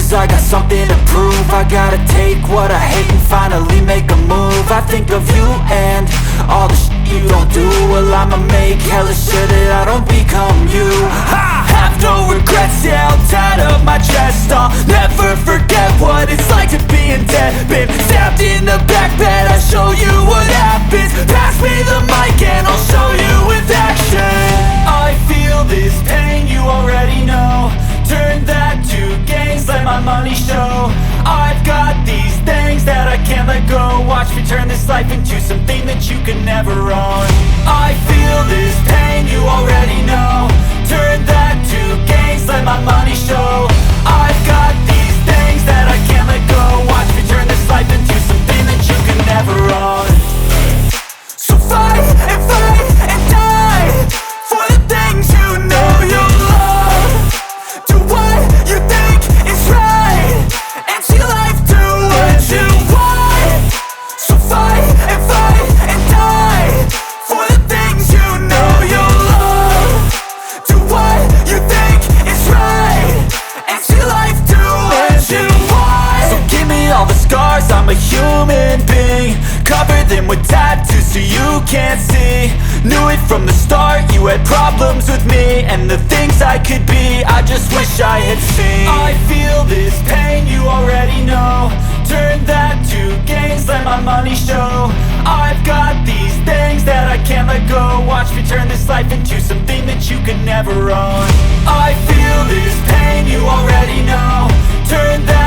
lose, I got something to prove. I gotta take what I hate and finally make a move. I think of you and all the shit you don't do. Well, I'ma make hella sure that I don't become you. I have no regrets, yeah, I'll tie up my chest. I'll never forget what it's like to be in debt. Been stabbed in the back bed, I'll show you what happens. Pass me the mic and I'll show you with action. I feel this pain, you already know. Turn that to gains, let my money show. I've got these things that I can't let go. Watch me turn this life into something that you can never own. I feel this pain, you already know. Turn that to gains, let my money show. I've got these things that I can't let go. Watch me turn this life into something that you can never own. So fight and die for the things you know you love. Do what you think is right and see life do what you want. So fight and die for the things you know you love. Do what you think is right and see life do what you want. So give me all the scars, I'm a human being. Cover them with tattoos so you can't see. Knew it from the start, you had problems with me and the things I could be, I just wish I had seen. I feel this pain, you already know. Turn that to gains, let my money show. I've got these things that I can't let go. Watch me turn this life into something that you can never own. I feel this pain, you already know. Turn that